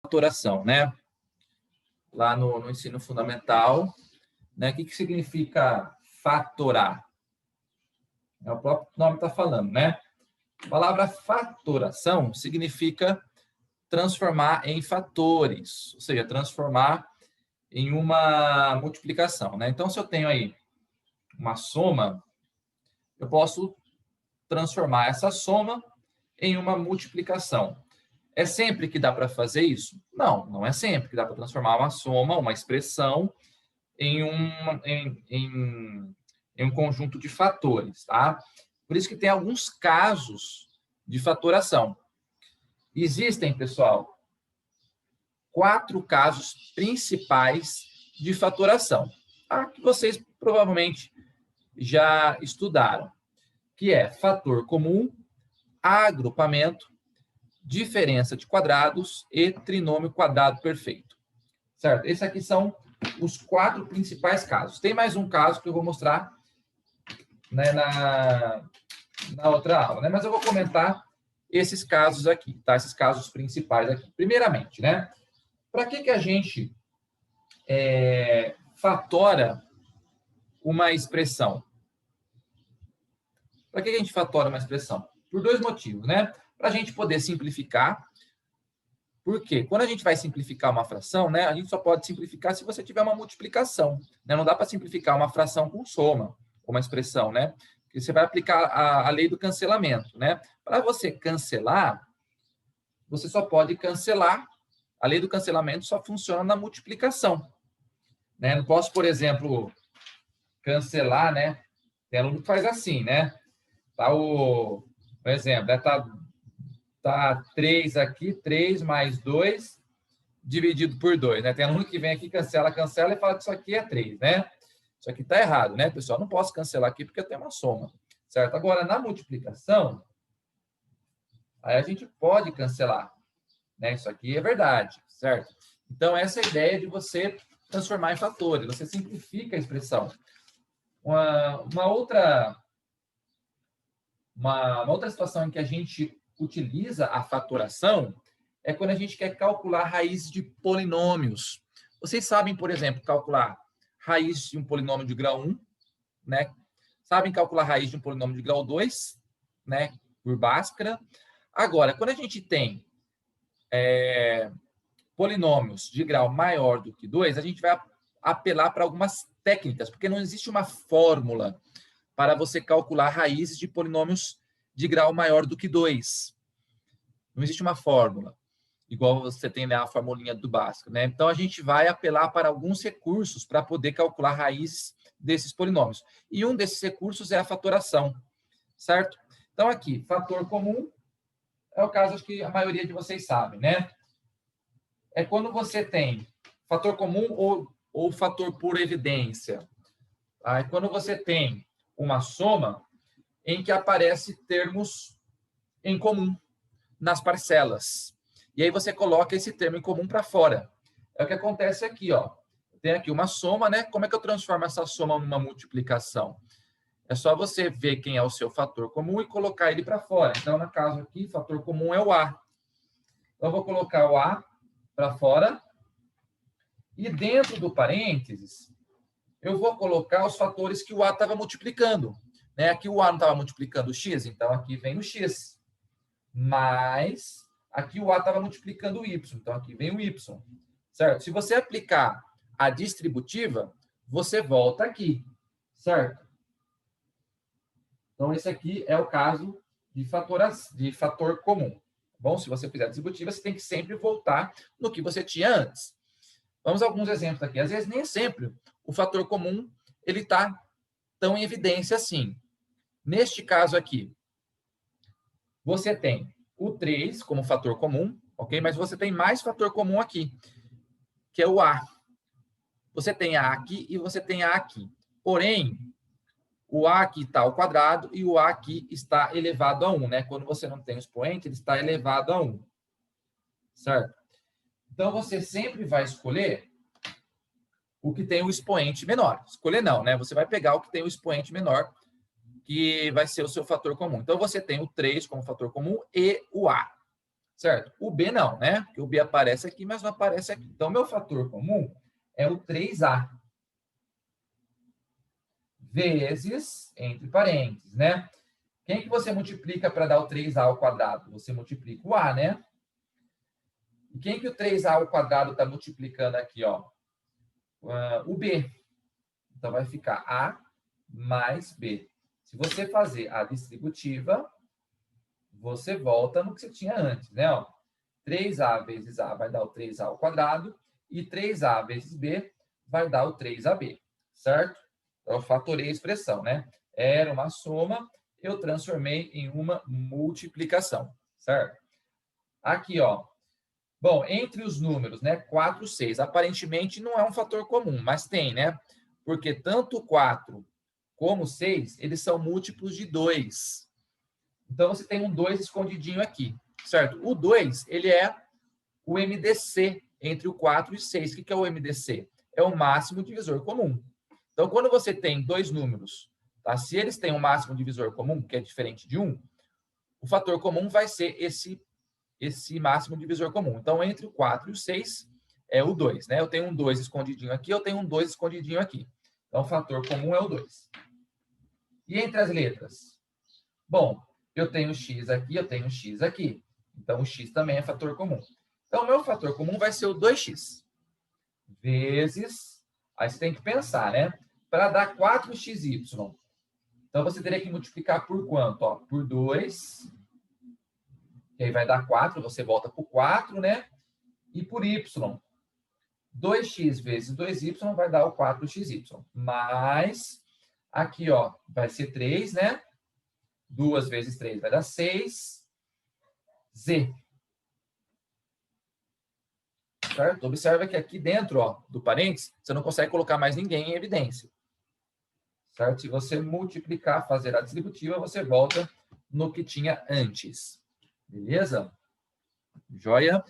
fatoração, né? Lá no ensino fundamental, né? O que significa fatorar? É o próprio nome está falando, né? A palavra fatoração significa transformar em fatores, ou seja, transformar em uma multiplicação, né? Então, se eu tenho aí uma soma, eu posso transformar essa soma em uma multiplicação. É sempre que dá para fazer isso? Não, não é sempre que dá para transformar uma soma, uma expressão, em um conjunto de fatores, tá? Por isso que tem alguns casos de fatoração. Existem, pessoal, 4 casos principais de fatoração, tá? Que vocês provavelmente já estudaram, que é fator comum, agrupamento, diferença de quadrados e trinômio quadrado perfeito. Certo? Esses aqui são os 4 principais casos. Tem mais um caso que eu vou mostrar, né, na outra aula, né? Mas eu vou comentar esses casos aqui, tá? Esses casos principais aqui. Primeiramente, né? Para que a gente fatora uma expressão? Para que a gente fatora uma expressão? Por 2 motivos, né? Para a gente poder simplificar. Porque quando a gente vai simplificar uma fração, né, a gente só pode simplificar se você tiver uma multiplicação, né? Não dá para simplificar uma fração com soma, uma expressão, né? Porque você vai aplicar a lei do cancelamento, né? Para você cancelar, você só pode cancelar. A lei do cancelamento só funciona na multiplicação, né? Não posso, por exemplo, cancelar, né? Tem aluno que faz assim, né? Tá por exemplo, né? Tá 3 aqui, 3 mais 2 dividido por 2, né? Tem aluno que vem aqui, cancela e fala que isso aqui é 3, né? Isso aqui está errado, né, pessoal? Não posso cancelar aqui porque eu tenho uma soma, certo? Agora, na multiplicação, aí a gente pode cancelar, né? Isso aqui é verdade, certo? Então, essa é a ideia de você transformar em fatores, você simplifica a expressão. Uma outra situação em que a gente utiliza a fatoração é quando a gente quer calcular raízes de polinômios. Vocês sabem, por exemplo, calcular raiz de um polinômio de grau 1, né? Sabem calcular raiz de um polinômio de grau 2, né? Por Bhaskara. Agora, quando a gente tem polinômios de grau maior do que 2, a gente vai apelar para algumas técnicas, porque não existe uma fórmula para você calcular raízes de polinômios de grau maior do que 2. Não existe uma fórmula, igual você tem, né, a formulinha do Bhaskara, né? Então, a gente vai apelar para alguns recursos para poder calcular raízes desses polinômios. E um desses recursos é a fatoração, certo? Então, aqui, fator comum é o caso, acho que a maioria de vocês sabem, né? É quando você tem fator comum ou fator por evidência. Tá? É quando você tem uma soma em que aparece termos em comum nas parcelas. E aí você coloca esse termo em comum para fora. É o que acontece aqui, ó. Tem aqui uma soma, né? Como é que eu transformo essa soma numa multiplicação? É só você ver quem é o seu fator comum e colocar ele para fora. Então, no caso aqui, fator comum é o A. Então, eu vou colocar o A para fora. E dentro do parênteses, eu vou colocar os fatores que o A estava multiplicando. Né? Aqui o A não estava multiplicando o X, então aqui vem o X. Mas aqui o A estava multiplicando o Y, então aqui vem o Y. Certo? Se você aplicar a distributiva, você volta aqui. Certo? Então, esse aqui é o caso de fator comum. Bom, se você fizer a distributiva, você tem que sempre voltar no que você tinha antes. Vamos a alguns exemplos aqui. Às vezes, nem sempre o fator comum ele está tão em evidência assim. Neste caso aqui, você tem o 3 como fator comum, ok? Mas você tem mais fator comum aqui, que é o A. Você tem A aqui e você tem A aqui. Porém, o A aqui está ao quadrado e o A aqui está elevado a 1, né? Quando você não tem o expoente, ele está elevado a 1. Certo? Então, você sempre vai escolher o que tem o expoente menor. Escolher não, né? Você vai pegar o que tem o expoente menor, que vai ser o seu fator comum. Então, você tem o 3 como fator comum e o A. certo? O B não, né? Porque o B aparece aqui, mas não aparece aqui. Então, meu fator comum é o 3A. Vezes, entre parênteses, né? Quem que você multiplica para dar o 3A ao quadrado? Você multiplica o A, né? E quem que o 3A ao quadrado está multiplicando aqui, ó? O B. Então, vai ficar A mais B. Se você fazer a distributiva, você volta no que você tinha antes, né? Ó, 3A vezes A vai dar o 3A ao quadrado e 3A vezes B vai dar o 3AB, certo? Então, eu fatorei a expressão, né? Era uma soma, eu transformei em uma multiplicação, certo? Aqui, ó. Bom, entre os números, né? 4 e 6, aparentemente não é um fator comum, mas tem, né? Porque tanto 4 como 6, eles são múltiplos de 2. Então, você tem um 2 escondidinho aqui, certo? O 2, ele é o MDC entre o 4 e 6. O que é o MDC? É o máximo divisor comum. Então, quando você tem dois números, tá? Se eles têm um máximo divisor comum, que é diferente de 1, o fator comum vai ser esse máximo divisor comum. Então, entre o 4 e o 6 é o 2, né? Eu tenho um 2 escondidinho aqui, eu tenho um 2 escondidinho aqui. Então, o fator comum é o 2. E entre as letras? Bom, eu tenho x aqui, eu tenho x aqui. Então, o x também é fator comum. Então, o meu fator comum vai ser o 2x. Vezes... Aí você tem que pensar, né? Para dar 4xy. Então, você teria que multiplicar por quanto? Ó, por 2. E aí vai dar 4, você volta para o 4, né? E por y. 2x vezes 2y vai dar o 4xy. Mais, aqui, ó, vai ser 3, né? 2 vezes 3 vai dar 6. Z. Certo? Observa que aqui dentro, ó, do parênteses, você não consegue colocar mais ninguém em evidência. Certo? Se você multiplicar, fazer a distributiva, você volta no que tinha antes. Beleza? Joia?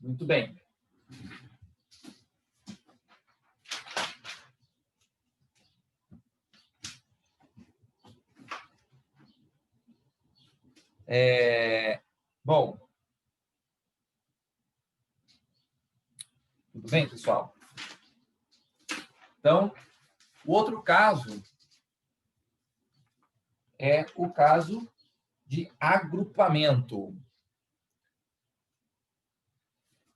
Muito bem. Bom. Tudo bem, pessoal? Então, o outro caso é o caso de agrupamento.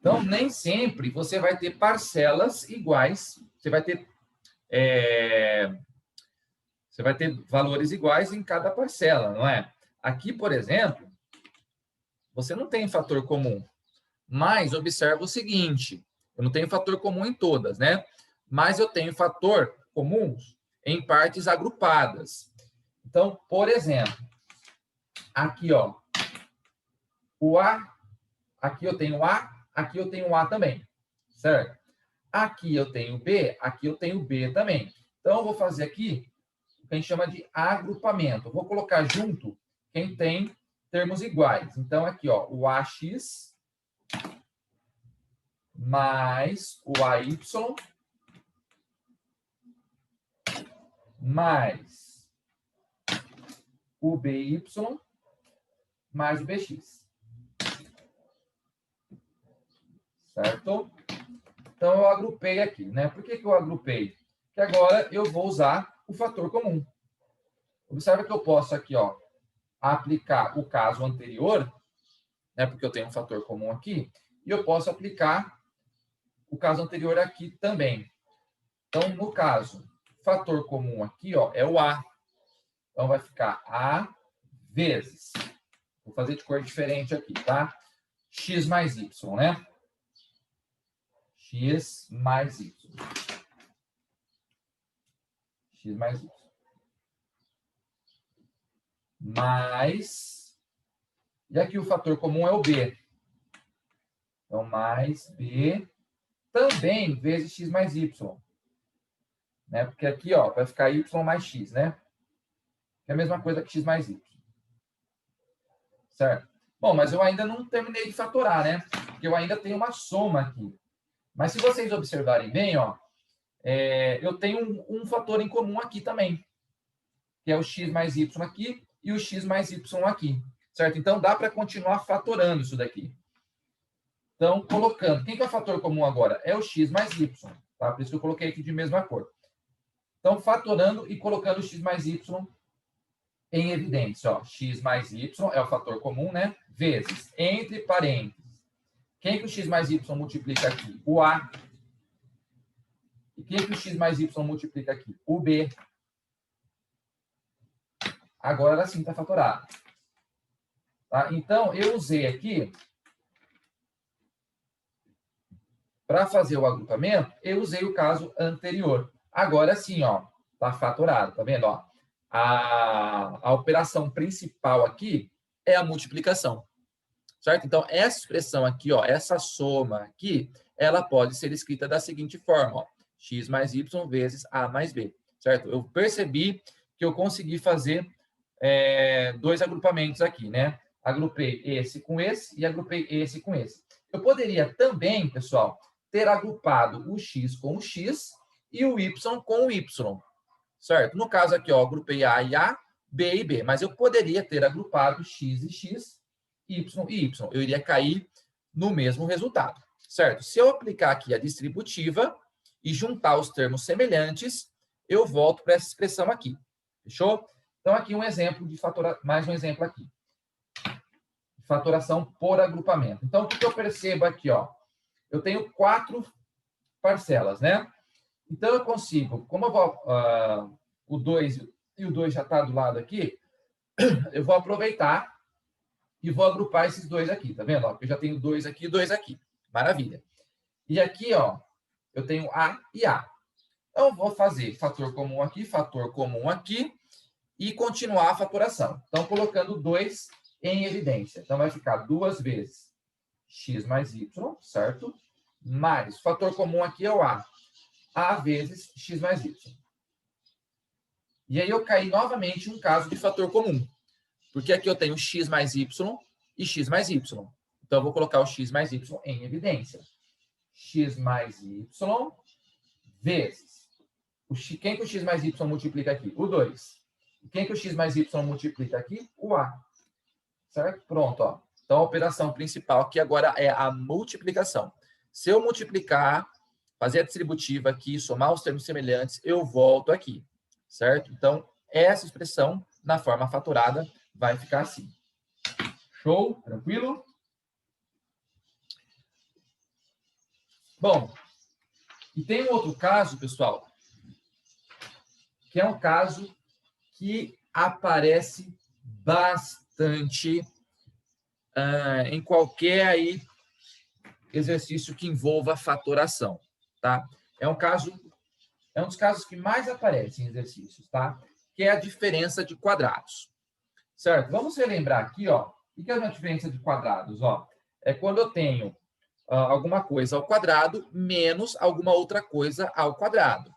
Então, nem sempre você vai ter parcelas iguais, você vai ter valores iguais em cada parcela, não é? Aqui, por exemplo, você não tem fator comum, mas observa o seguinte, eu não tenho fator comum em todas, né? Mas eu tenho fator comum em partes agrupadas. Então, por exemplo, aqui, ó, o A, aqui eu tenho A, aqui eu tenho A também, certo? Aqui eu tenho B, aqui eu tenho B também. Então, eu vou fazer aqui o que a gente chama de agrupamento. Eu vou colocar junto quem tem termos iguais. Então, aqui, ó, o AX mais o AY mais o BY mais o BX. Certo? Então, eu agrupei aqui, né? Por que eu agrupei? Porque agora eu vou usar o fator comum. Observa que eu posso aqui, ó, aplicar o caso anterior, né? Porque eu tenho um fator comum aqui, e eu posso aplicar o caso anterior aqui também. Então, no caso, fator comum aqui, ó, é o A. Então, vai ficar A vezes. Vou fazer de cor diferente aqui, tá? X mais Y, né? X mais Y. X mais Y. Mais... E aqui o fator comum é o B. Então, mais B também vezes X mais Y. Né? Porque aqui, ó, vai ficar Y mais X, né? Que é a mesma coisa que X mais Y. Certo? Bom, mas eu ainda não terminei de fatorar, né? Porque eu ainda tenho uma soma aqui. Mas se vocês observarem bem, ó, eu tenho um fator em comum aqui também, que é o x mais y aqui e o x mais y aqui. certo? Então, dá para continuar fatorando isso daqui. Então, colocando... Quem que é o fator comum agora? É o x mais y, tá? Por isso que eu coloquei aqui de mesma cor. Então, fatorando e colocando x mais y em evidência. Ó, x mais y é o fator comum, né? Vezes, entre parênteses. Quem que o x mais y multiplica aqui? O a. E quem que o x mais y multiplica aqui? O b. Agora sim está fatorado. Tá? Então, eu usei aqui, para fazer o agrupamento, eu usei o caso anterior. Agora sim, ó, está fatorado. Tá vendo? Ó? A operação principal aqui é a multiplicação. Certo? Então, essa expressão aqui, ó, essa soma aqui, ela pode ser escrita da seguinte forma, ó, x mais y vezes a mais b. Certo? Eu percebi que eu consegui fazer dois agrupamentos aqui, né? Agrupei esse com esse e agrupei esse com esse. Eu poderia também, pessoal, ter agrupado o x com o x e o y com o y, certo? No caso aqui, ó, agrupei A e A, B e B, mas eu poderia ter agrupado x e x, y e y. Eu iria cair no mesmo resultado, certo? Se eu aplicar aqui a distributiva e juntar os termos semelhantes, eu volto para essa expressão aqui, fechou? Então, aqui um exemplo de mais um exemplo aqui. Fatoração por agrupamento. Então, o que eu percebo aqui, ó? Eu tenho 4 parcelas, né? Então, eu consigo, como eu vou, o 2 e o 2 já está do lado aqui, eu vou aproveitar e vou agrupar esses dois aqui, tá vendo? Ó, eu já tenho 2 aqui e 2 aqui. Maravilha. E aqui, ó, eu tenho A e A. Então, eu vou fazer fator comum aqui, e continuar a fatoração. Então, colocando 2 em evidência. Então, vai ficar 2 vezes x mais y, certo? Mais, o fator comum aqui é o a. A vezes x mais y. E aí eu caí novamente em um caso de fator comum. Porque aqui eu tenho x mais y e x mais y. Então, eu vou colocar o x mais y em evidência. X mais y vezes. Quem que o x mais y multiplica aqui? O 2. Quem que o x mais y multiplica aqui? O a. Certo? Pronto, ó. Então, a operação principal aqui agora é a multiplicação. Se eu multiplicar, fazer a distributiva aqui, somar os termos semelhantes, eu volto aqui. Certo? Então, essa expressão, na forma fatorada, vai ficar assim. Show? Tranquilo? Bom, e tem um outro caso, pessoal, que é um caso que aparece bastante em qualquer aí exercício que envolva fatoração, tá? É um dos casos que mais aparece em exercícios, tá? Que é a diferença de quadrados, certo? Vamos relembrar aqui, ó. O que é uma diferença de quadrados, ó? É quando eu tenho alguma coisa ao quadrado menos alguma outra coisa ao quadrado.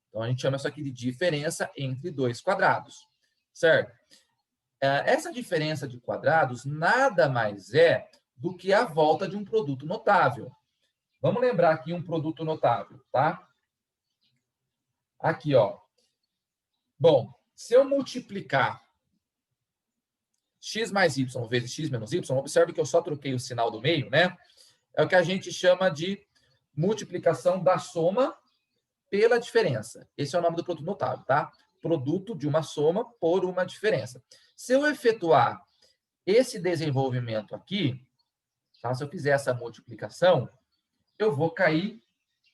Então, a gente chama isso aqui de diferença entre dois quadrados, certo? Essa diferença de quadrados nada mais é do que a volta de um produto notável. Vamos lembrar aqui um produto notável, tá? Aqui, ó. Bom, se eu multiplicar x mais y vezes x menos y, observe que eu só troquei o sinal do meio, né? É o que a gente chama de multiplicação da soma pela diferença. Esse é o nome do produto notável, tá? Produto de uma soma por uma diferença. Se eu efetuar esse desenvolvimento aqui, tá? Se eu fizer essa multiplicação, eu vou cair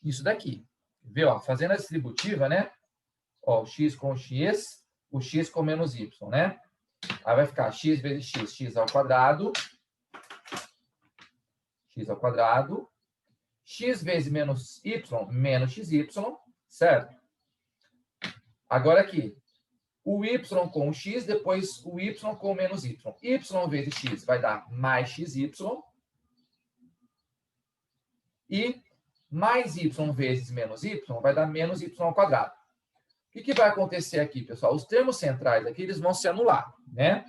nisso daqui. Vê, ó, fazendo a distributiva, né? Ó, o x com o x com menos y, né? Aí vai ficar x vezes x ao quadrado, x vezes menos xy, certo? Agora aqui, o y com o x, depois o y com o menos y. Y vezes x vai dar mais xy, e mais y vezes menos y vai dar menos y ao quadrado. O que vai acontecer aqui, pessoal? Os termos centrais aqui, eles vão se anular, né?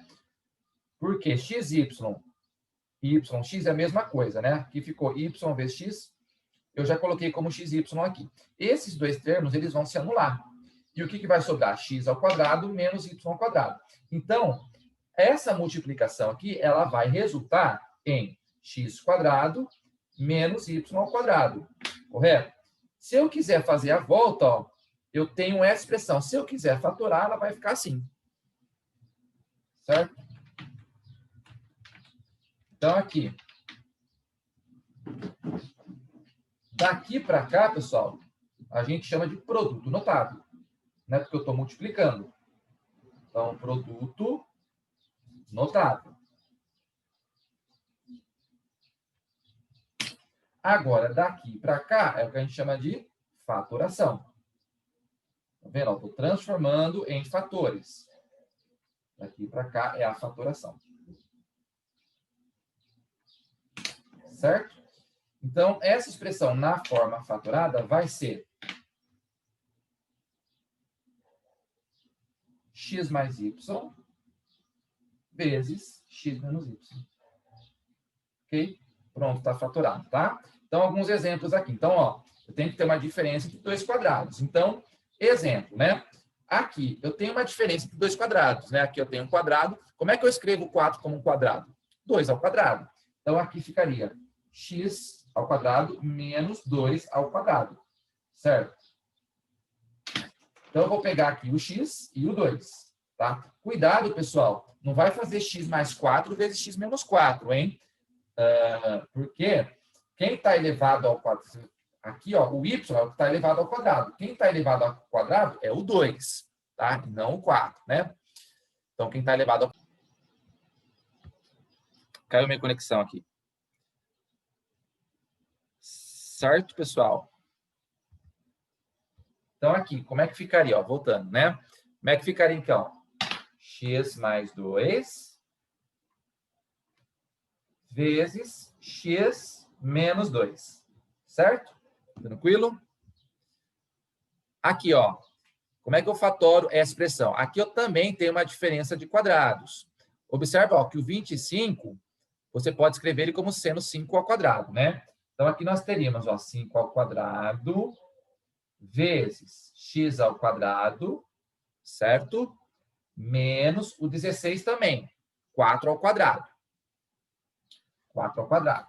Porque xy e yx é a mesma coisa, né? Aqui ficou y vezes x, eu já coloquei como xy aqui. Esses dois termos, eles vão se anular. E o que vai sobrar? X ao quadrado menos y ao quadrado. Então, essa multiplicação aqui, ela vai resultar em x² menos y², correto? Se eu quiser fazer a volta, ó, eu tenho essa expressão. Se eu quiser fatorar, ela vai ficar assim. Certo? Então, aqui. Daqui para cá, pessoal, a gente chama de produto notável, né? Porque eu estou multiplicando. Então, produto notável. Agora, daqui para cá, é o que a gente chama de fatoração. Tá vendo? Estou transformando em fatores. Daqui para cá é a fatoração. Certo? Então, essa expressão na forma fatorada vai ser x mais y vezes x menos y. Ok? Pronto, está fatorado, tá? Então, alguns exemplos aqui. Então, ó, eu tenho que ter uma diferença entre 2 quadrados. Então, exemplo, né? Aqui, eu tenho uma diferença entre 2 quadrados, né? Aqui eu tenho um quadrado. Como é que eu escrevo 4 como um quadrado? 2 ao quadrado. Então, aqui ficaria x ao quadrado menos 2 ao quadrado. Certo? Então, eu vou pegar aqui o x e o 2, tá? Cuidado, pessoal. Não vai fazer x mais 4 vezes x menos 4, hein? Porque quem está elevado ao quadrado... Aqui, ó, o y é o que está elevado ao quadrado. Quem está elevado ao quadrado é o 2, tá? E não o 4, né? Então, quem está elevado ao... Caiu minha conexão aqui. Certo, pessoal? Então, aqui, como é que ficaria? Ó, voltando, né? Como é que ficaria, então? X mais 2 vezes x menos 2. Certo? Tranquilo? Aqui, ó. Como é que eu fatoro essa expressão? Aqui eu também tenho uma diferença de quadrados. Observa, ó, que o 25, você pode escrever ele como sendo 5 ao quadrado, né? Então, aqui nós teríamos, ó, 5 ao quadrado vezes x ao quadrado, certo? Menos o 16 também, 4 ao quadrado. 4 ao quadrado.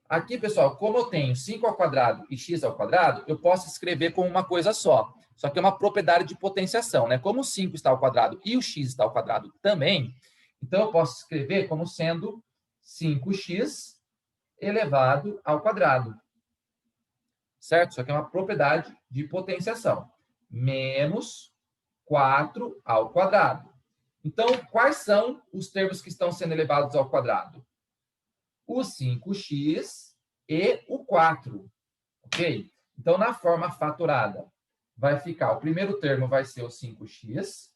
Aqui, pessoal, como eu tenho 5 ao quadrado e x ao quadrado, eu posso escrever como uma coisa só. Só que é uma propriedade de potenciação, né? Como o 5 está ao quadrado e o x está ao quadrado também, então eu posso escrever como sendo 5x elevado ao quadrado. Certo? Isso aqui é uma propriedade de potenciação. Menos 4 ao quadrado. Então, quais são os termos que estão sendo elevados ao quadrado? O 5x e o 4. Ok? Então, na forma fatorada, vai ficar, o primeiro termo vai ser o 5x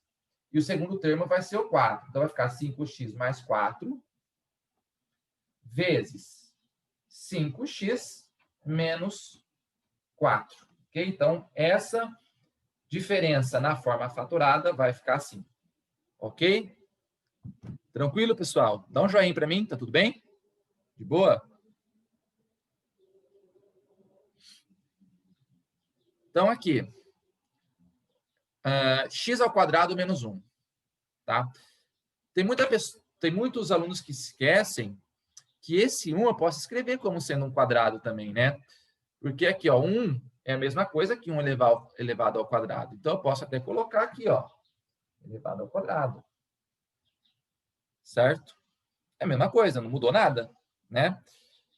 e o segundo termo vai ser o 4. Então, vai ficar 5x mais 4 vezes 5x menos 4. Ok? Então, essa diferença na forma fatorada vai ficar assim. Ok? Tranquilo, pessoal? Dá um joinha para mim, tá tudo bem? De boa? Então, aqui. X ao quadrado menos 1. Tá? Tem muitos alunos que esquecem que esse 1 eu posso escrever como sendo um quadrado também, né? Porque aqui, ó, 1 é a mesma coisa que 1 elevado ao quadrado. Então, eu posso até colocar aqui, ó, elevado ao quadrado. Certo? É a mesma coisa, não mudou nada, né?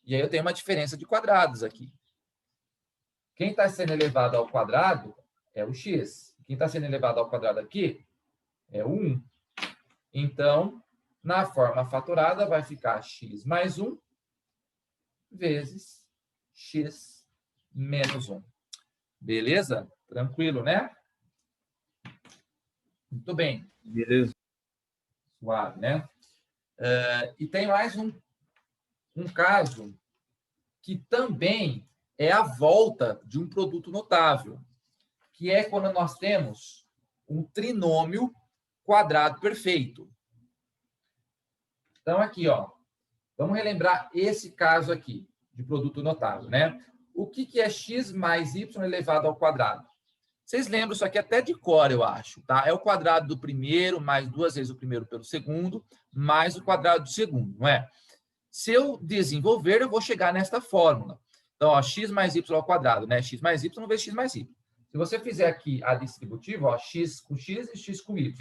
E aí eu tenho uma diferença de quadrados aqui. Quem está sendo elevado ao quadrado é o x. Quem está sendo elevado ao quadrado aqui é o 1. Então, na forma fatorada, vai ficar x mais 1 vezes x menos 1. Beleza? Tranquilo, né? Muito bem. Beleza. Suave, né? E tem mais um caso que também é a volta de um produto notável, que é quando nós temos um trinômio quadrado perfeito. Então, aqui, ó, vamos relembrar esse caso aqui, de produto notável, né? O que é x mais y elevado ao quadrado? Vocês lembram isso aqui até de cor, eu acho, tá? É o quadrado do primeiro mais 2 vezes o primeiro pelo segundo, mais o quadrado do segundo, não é? Se eu desenvolver, eu vou chegar nesta fórmula. Então, ó, x mais y ao quadrado, né? X mais y vezes x mais y. Se você fizer aqui a distributiva, ó, x com x e x com y.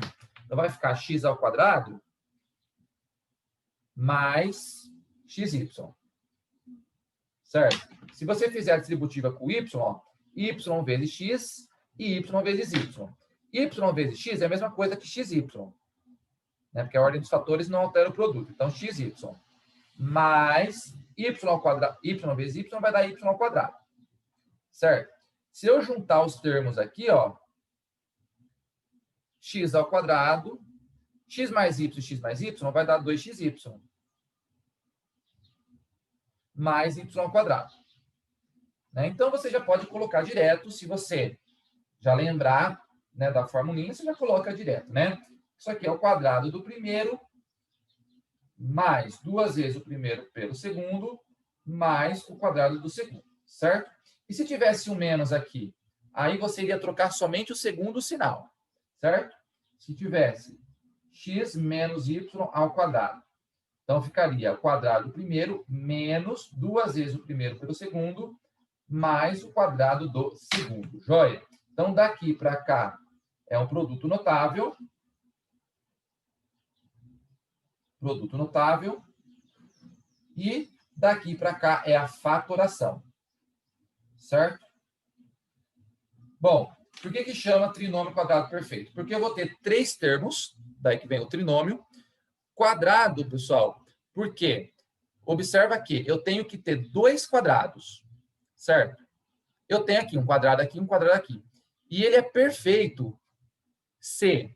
Então, vai ficar x ao quadrado mais xy. Certo? Se você fizer a distributiva com y, ó, y vezes x e y vezes y. Y vezes x é a mesma coisa que xy, né? Porque a ordem dos fatores não altera o produto. Então, xy mais y ao quadrado, y vezes y vai dar y ao quadrado. Certo? Se eu juntar os termos aqui, ó, x ao quadrado, x mais y vai dar 2xy mais y ao quadrado. Né? Então, você já pode colocar direto, se você já lembrar, né, da formulinha, você já coloca direto, né? Isso aqui é o quadrado do primeiro, mais 2 vezes o primeiro pelo segundo, mais o quadrado do segundo, certo? E se tivesse um menos aqui, aí você iria trocar somente o segundo sinal, certo? Se tivesse x menos y ao quadrado. Então, ficaria o quadrado do primeiro menos 2 vezes o primeiro pelo segundo, mais o quadrado do segundo. Joia? Então, daqui para cá é um produto notável. Produto notável. E daqui para cá é a fatoração. Certo? Bom, por que chama trinômio quadrado perfeito? Porque eu vou ter 3 termos, daí que vem o trinômio. Quadrado, pessoal, por quê? Observa que eu tenho que ter 2 quadrados, certo? Eu tenho aqui um quadrado aqui, um quadrado aqui. E ele é perfeito se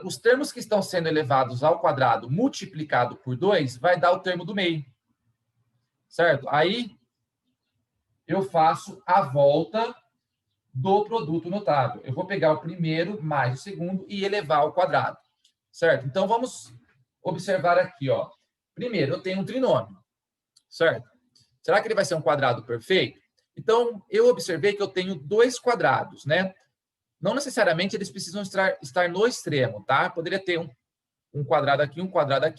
os termos que estão sendo elevados ao quadrado multiplicado por 2 vai dar o termo do meio. Certo? Aí eu faço a volta do produto notável. Eu vou pegar o primeiro mais o segundo e elevar ao quadrado. Certo? Então, vamos observar aqui, ó. Primeiro, eu tenho um trinômio. Certo? Será que ele vai ser um quadrado perfeito? Então, eu observei que eu tenho 2 quadrados, né? Não necessariamente eles precisam estar no extremo, tá? Poderia ter um quadrado aqui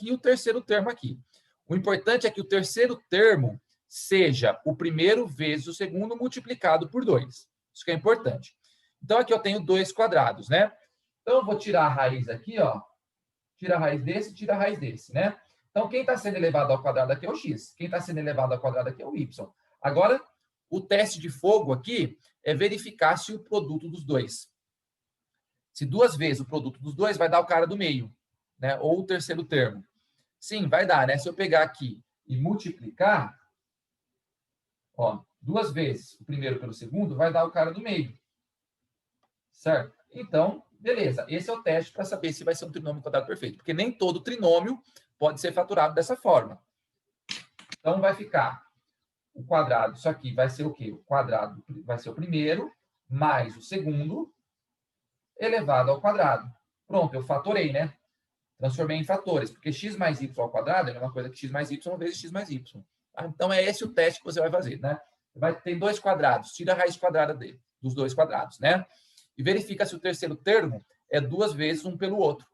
e o terceiro termo aqui. O importante é que o terceiro termo seja o primeiro vezes o segundo multiplicado por 2. Isso que é importante. Então, aqui eu tenho 2 quadrados, né? Então, eu vou tirar a raiz aqui, ó. Tira a raiz desse, né? Então, quem está sendo elevado ao quadrado aqui é o x. Quem está sendo elevado ao quadrado aqui é o y. Agora, o teste de fogo aqui é verificar se o produto dos dois. Se 2 vezes o produto dos dois, vai dar o cara do meio, né? Ou o terceiro termo. Sim, vai dar, né? Se eu pegar aqui e multiplicar, ó, 2 vezes o primeiro pelo segundo, vai dar o cara do meio. Certo? Então, beleza. Esse é o teste para saber se vai ser um trinômio quadrado perfeito. Porque nem todo trinômio pode ser fatorado dessa forma. Então, vai ficar o quadrado, isso aqui vai ser o quê? O quadrado vai ser o primeiro, mais o segundo, elevado ao quadrado. Pronto, eu fatorei, né? Transformei em fatores, porque x mais y ao quadrado é a mesma coisa que x mais y vezes x mais y. Tá? Então, é esse o teste que você vai fazer, né? Vai ter 2 quadrados, tira a raiz quadrada dos 2 quadrados, né? E verifica se o terceiro termo é 2 vezes um pelo outro.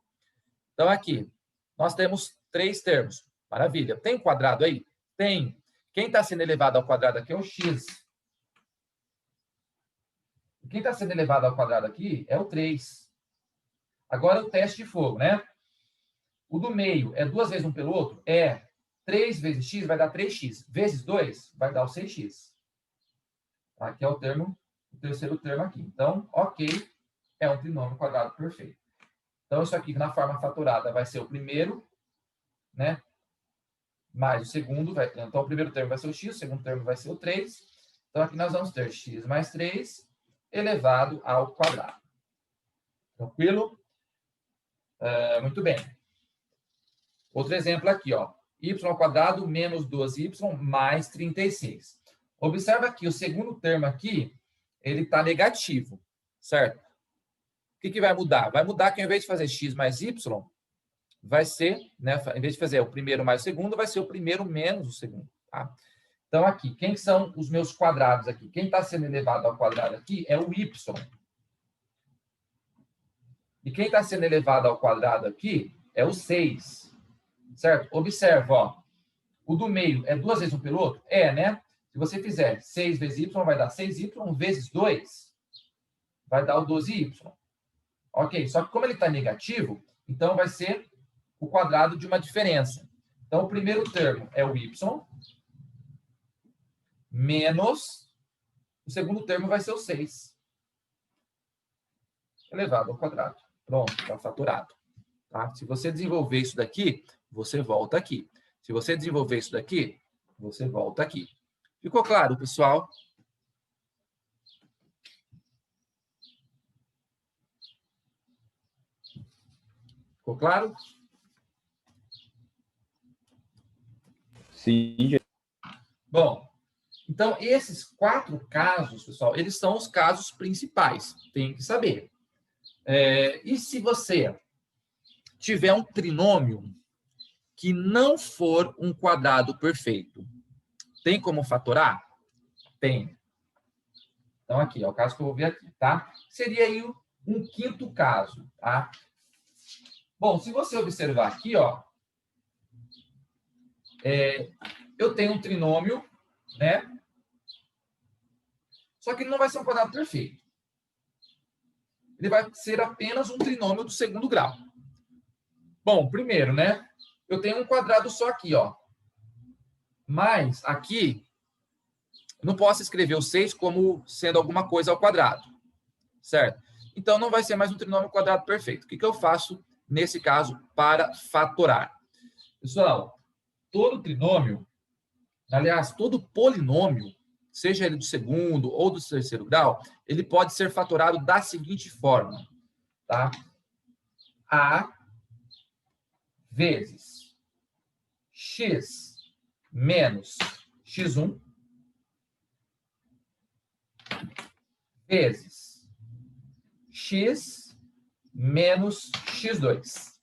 Então, aqui, nós temos 3 termos. Maravilha. Tem um quadrado aí? Tem. Quem está sendo elevado ao quadrado aqui é o x. Quem está sendo elevado ao quadrado aqui é o 3. Agora, o teste de fogo, né? O do meio é 2 vezes um pelo outro? É. 3 vezes x vai dar 3x. Vezes 2 vai dar o 6x. Aqui é o terceiro termo aqui. Então, ok, é um trinômio quadrado perfeito. Então, isso aqui na forma fatorada vai ser o primeiro, né? Mais o segundo. Então, o primeiro termo vai ser o x, o segundo termo vai ser o 3. Então, aqui nós vamos ter x mais 3 elevado ao quadrado. Tranquilo? Muito bem. Outro exemplo aqui, ó. Y ao quadrado menos 12y mais 36. Observa que o segundo termo aqui, ele está negativo, certo? O que vai mudar? Vai mudar que ao invés de fazer x mais y, vai ser, né, em vez de fazer o primeiro mais o segundo, vai ser o primeiro menos o segundo. Tá? Então, aqui, quem são os meus quadrados aqui? Quem está sendo elevado ao quadrado aqui é o y. E quem está sendo elevado ao quadrado aqui é o 6. Certo? Observa, ó. O do meio é 2 vezes um pelo outro? É, né? Se você fizer 6 vezes y, vai dar 6y vezes 2. Vai dar o 12y. Ok, só que como ele está negativo, então vai ser o quadrado de uma diferença. Então, o primeiro termo é o y, menos o segundo termo vai ser o 6 elevado ao quadrado. Pronto, está fatorado. Tá? Se você desenvolver isso daqui, você volta aqui. Se você desenvolver isso daqui, você volta aqui. Ficou claro, pessoal? Ficou claro? Sim. Bom, então esses 4 casos, pessoal, eles são os casos principais. Tem que saber. E se você tiver um trinômio que não for um quadrado perfeito, tem como fatorar? Tem. Então, aqui, é o caso que eu vou ver aqui, tá? Seria aí um quinto caso, tá? Bom, se você observar aqui, ó, eu tenho um trinômio, né? Só que ele não vai ser um quadrado perfeito. Ele vai ser apenas um trinômio do segundo grau. Bom, primeiro, né? Eu tenho um quadrado só aqui, ó. Mas aqui, eu não posso escrever o 6 como sendo alguma coisa ao quadrado, certo? Então, não vai ser mais um trinômio quadrado perfeito. O que eu faço, nesse caso, para fatorar? Pessoal, todo trinômio, aliás, todo polinômio, seja ele do segundo ou do terceiro grau, ele pode ser fatorado da seguinte forma, tá? A vezes x menos x1 vezes x menos x2.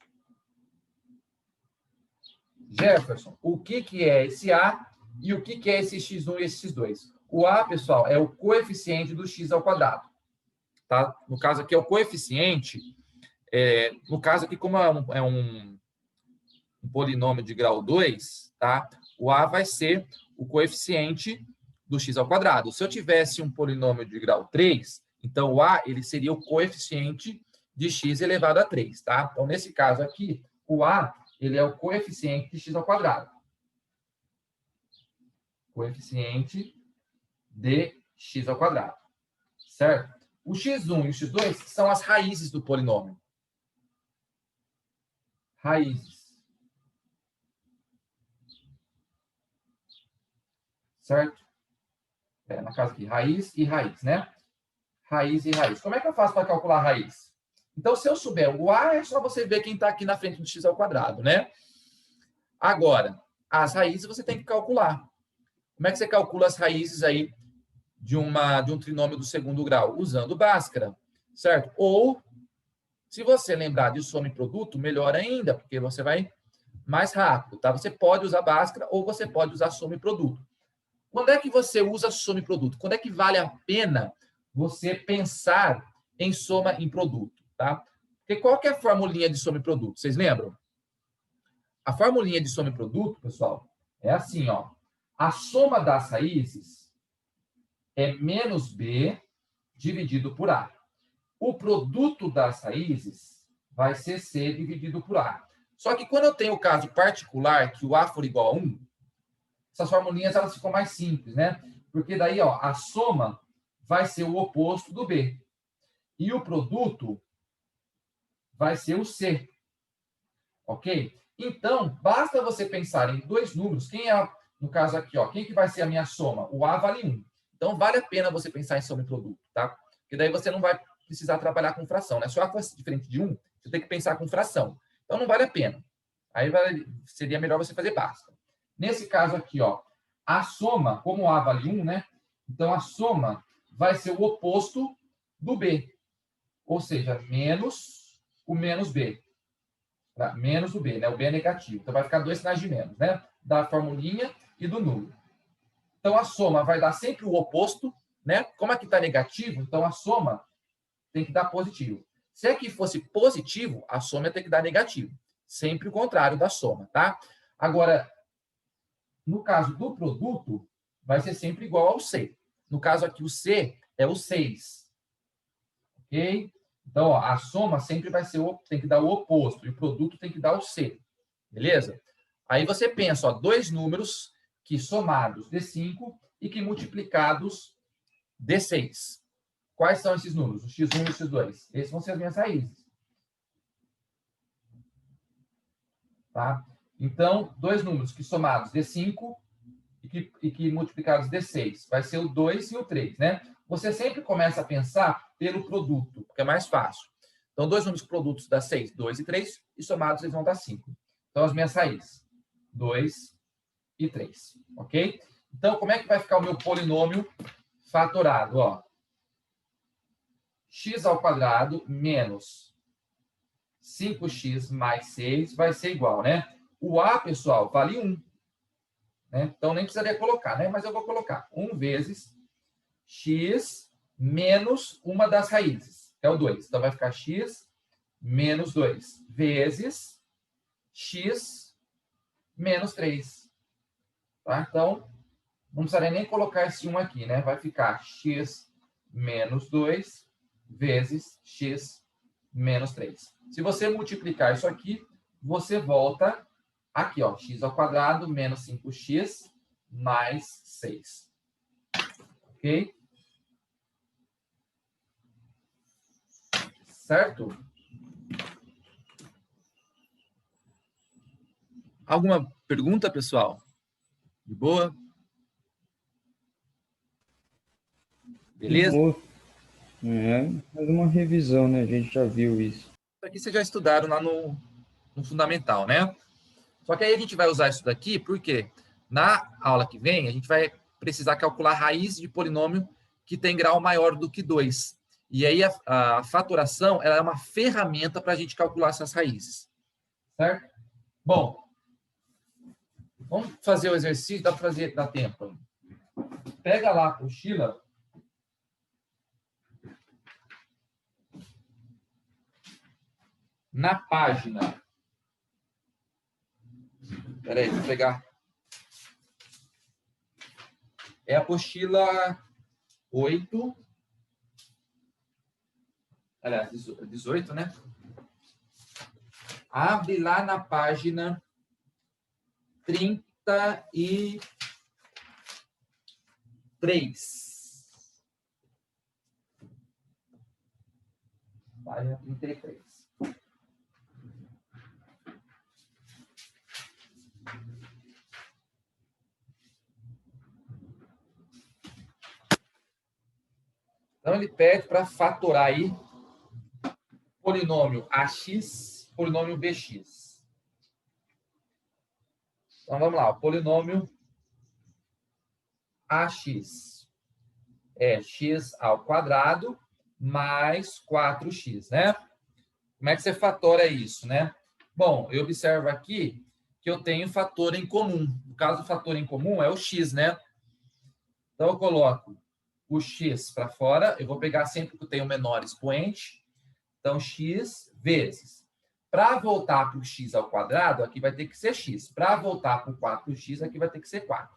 Jefferson, o que é esse A e o que é esse x1 e esse x2? O A, pessoal, é o coeficiente do x ao quadrado. Tá? No caso aqui é o coeficiente, no caso aqui, como é um polinômio de grau 2, tá? O A vai ser o coeficiente do x ao quadrado. Se eu tivesse um polinômio de grau 3, então o A ele seria o coeficiente de x elevado a 3, tá? Então, nesse caso aqui, o A ele é o coeficiente de x ao quadrado. Coeficiente de x ao quadrado. Certo? O x1 e o x2 são as raízes do polinômio. Raízes. Certo? No caso aqui, raiz e raiz, né? Raiz e raiz. Como é que eu faço para calcular a raiz? Então, se eu souber o A, é só você ver quem está aqui na frente do x ao quadrado, né? Agora, as raízes você tem que calcular. Como é que você calcula as raízes aí de um trinômio do segundo grau? Usando Bhaskara, certo? Ou, se você lembrar de soma e produto, melhor ainda, porque você vai mais rápido, tá? Você pode usar Bhaskara ou você pode usar soma e produto. Quando é que você usa soma e produto? Quando é que vale a pena você pensar em soma em produto, tá? Porque qual que é a formulinha de soma e produto? Vocês lembram? A formulinha de soma e produto, pessoal, é assim, ó. A soma das raízes é menos B dividido por A. O produto das raízes vai ser C dividido por A. Só que quando eu tenho o caso particular, que o A for igual a 1, essas formulinhas elas ficam mais simples, né? Porque daí, ó, a soma vai ser o oposto do B. E o produto vai ser o C. Ok? Então, basta você pensar em dois números. Quem é, no caso aqui, ó, quem que vai ser a minha soma? O A vale 1. Então, vale a pena você pensar em soma e produto, tá? Porque daí você não vai precisar trabalhar com fração, né? Se o A fosse diferente de 1, você tem que pensar com fração. Então, não vale a pena. Aí seria melhor você fazer Bhaskara. Nesse caso aqui, ó, a soma, como o A vale 1, né? Então, a soma vai ser o oposto do B. Ou seja, menos o menos B. Menos o B, né? O B é negativo. Então, vai ficar dois sinais de menos, né? Da formulinha e do número. Então, a soma vai dar sempre o oposto, né? Como aqui está negativo, então a soma tem que dar positivo. Se aqui fosse positivo, a soma ia ter que dar negativo. Sempre o contrário da soma, tá? Agora, no caso do produto, vai ser sempre igual ao C. No caso aqui, o C é o 6. Ok? Então, ó, a soma sempre vai ser tem que dar o oposto. E o produto tem que dar o C. Beleza? Aí você pensa, ó, dois números que somados dê 5 e que multiplicados dê 6. Quais são esses números? O x1 e o x2. Esses vão ser as minhas raízes. Tá? Então, dois números que somados dê 5 e que multiplicados dê 6. Vai ser o 2 e o 3, né? Você sempre começa a pensar pelo produto, porque é mais fácil. Então, dois números produtos dá 6, 2 e 3, e somados eles vão dar 5. Então, as minhas raízes, 2 e 3, ok? Então, como é que vai ficar o meu polinômio fatorado? Ó, x ao quadrado menos 5x mais 6 vai ser igual, né? O a, pessoal, vale 1. Né? Então, nem precisaria colocar, né? Mas eu vou colocar 1 vezes x menos uma das raízes, que é o 2. Então, vai ficar x menos 2 vezes x menos 3. Tá? Então, não precisaria nem colocar esse 1 aqui, né? Vai ficar x menos 2 vezes x menos 3. Se você multiplicar isso aqui, você volta aqui, ó, x ao quadrado menos 5x mais 6. Ok? Certo? Alguma pergunta, pessoal? De boa? Beleza? Mais uma revisão, né? A gente já viu isso. Isso aqui vocês já estudaram lá no fundamental, né? Só que aí a gente vai usar isso daqui porque na aula que vem a gente vai precisar calcular a raiz de polinômio que tem grau maior do que 2. E aí a fatoração ela é uma ferramenta para a gente calcular essas raízes. Certo? Bom, vamos fazer o exercício, dá para fazer, dá tempo. Pega lá a apostila. Na página. Espera aí, vou pegar. É a apostila 8. Aliás, 18, né? Abre lá na página 33. Página 33. Então, ele pede para fatorar aí polinômio AX, polinômio BX. Então, vamos lá. O polinômio AX é x ao quadrado mais 4x, né? Como é que você fatora isso, né? Bom, eu observo aqui que eu tenho fator em comum. No caso, o fator em comum é o x, né? Então, eu coloco o x para fora. Eu vou pegar sempre que eu tenho o menor expoente. Então, x vezes. Para voltar para o x ao quadrado, aqui vai ter que ser x. Para voltar para o 4x, aqui vai ter que ser 4.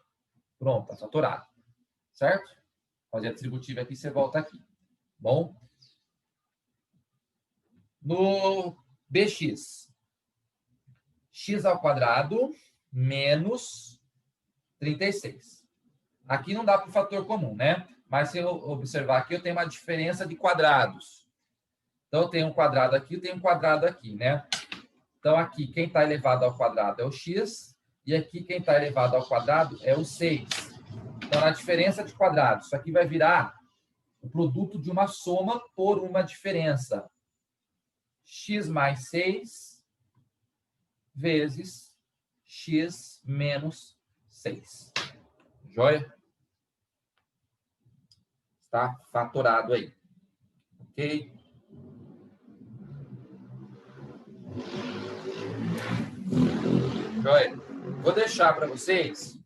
Pronto, está fatorado. Certo? Fazer a distributiva aqui, você volta aqui. Bom? No bx, x ao quadrado menos 36. Aqui não dá para o fator comum, né? Mas se eu observar aqui, eu tenho uma diferença de quadrados. Então, eu tenho um quadrado aqui, eu tenho um quadrado aqui, né? Então, aqui, quem está elevado ao quadrado é o x, e aqui, quem está elevado ao quadrado é o 6. Então, na diferença de quadrados, isso aqui vai virar o produto de uma soma por uma diferença. X mais 6 vezes x menos 6. Joia? Está fatorado aí. Ok? Joia? Vou deixar para vocês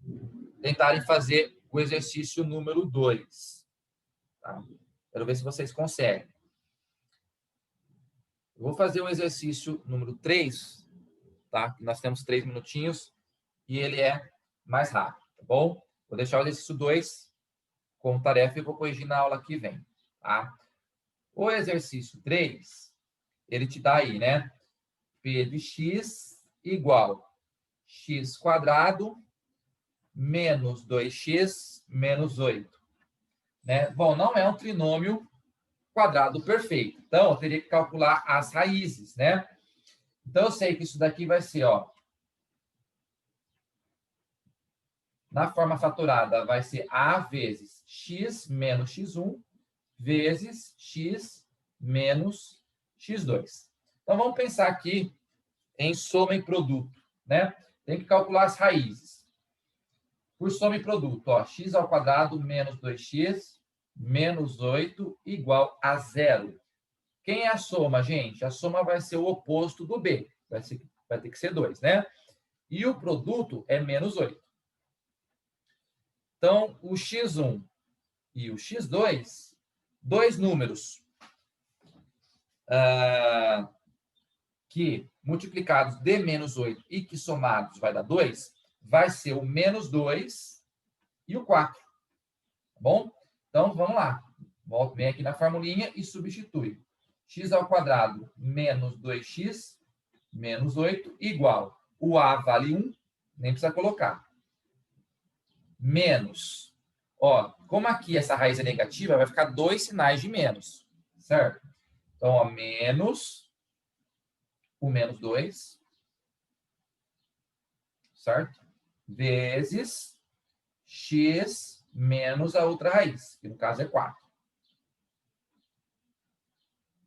tentarem fazer o exercício número 2. Tá? Quero ver se vocês conseguem. Eu vou fazer o exercício número 3, tá? Nós temos 3 minutinhos e ele é mais rápido, tá bom? Vou deixar o exercício 2 como tarefa e vou corrigir na aula que vem, tá? O exercício 3, ele te dá aí, né? P de x igual x quadrado menos 2x menos 8. Né? Bom, não é um trinômio quadrado perfeito. Então, eu teria que calcular as raízes, né? Então, eu sei que isso daqui vai ser, ó, na forma fatorada, vai ser a vezes x menos x1 vezes x menos x2. Então, vamos pensar aqui em soma e produto, né? Tem que calcular as raízes. Por soma e produto, ó, x ao quadrado menos 2x menos 8 igual a 0. Quem é a soma, gente? A soma vai ser o oposto do b. Vai ter que ser 2, né? E o produto é menos 8. Então, o x1 e o x2, dois números que multiplicados de menos 8 e que somados vai dar 2, vai ser o menos 2 e o 4. Tá bom? Então, vamos lá. Vem aqui na formulinha e substitui. X ao quadrado menos 2x menos 8 igual. O a vale 1, nem precisa colocar. Menos. Ó, como aqui essa raiz é negativa, vai ficar 2 sinais de menos. Certo? Então, ó, menos o menos 2. Certo? Vezes x menos a outra raiz, que no caso é 4.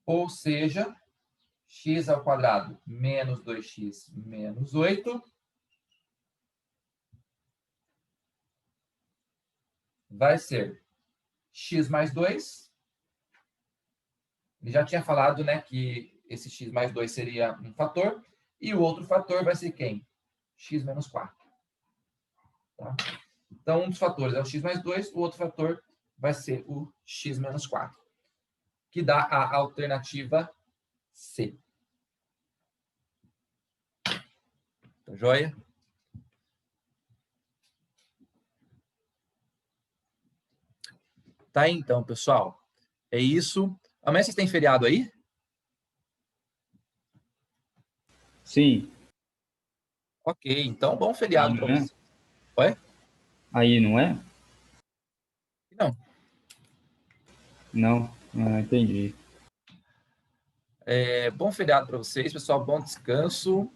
Ou seja, x ao quadrado menos 2x menos 8 vai ser x mais 2. Ele já tinha falado, né, que esse x mais 2 seria um fator. E o outro fator vai ser quem? X menos 4. Tá? Então, um dos fatores é o x mais 2, o outro fator vai ser o x menos 4, que dá a alternativa C. Tá joia? Tá aí, então, pessoal. É isso. Amanhã vocês têm feriado aí? Sim. Ok, então bom feriado para vocês. Oi? Aí, não é? Não. Não. Ah, entendi. Bom feriado para vocês, pessoal. Bom descanso.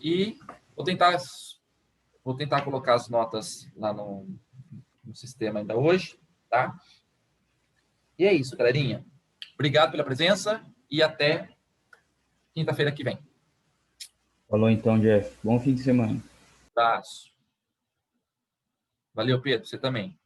E vou tentar colocar as notas lá no sistema ainda hoje, tá? E é isso, galerinha. Obrigado pela presença e até quinta-feira que vem. Falou então, Jeff. Bom fim de semana. Abraço. Valeu, Pedro. Você também.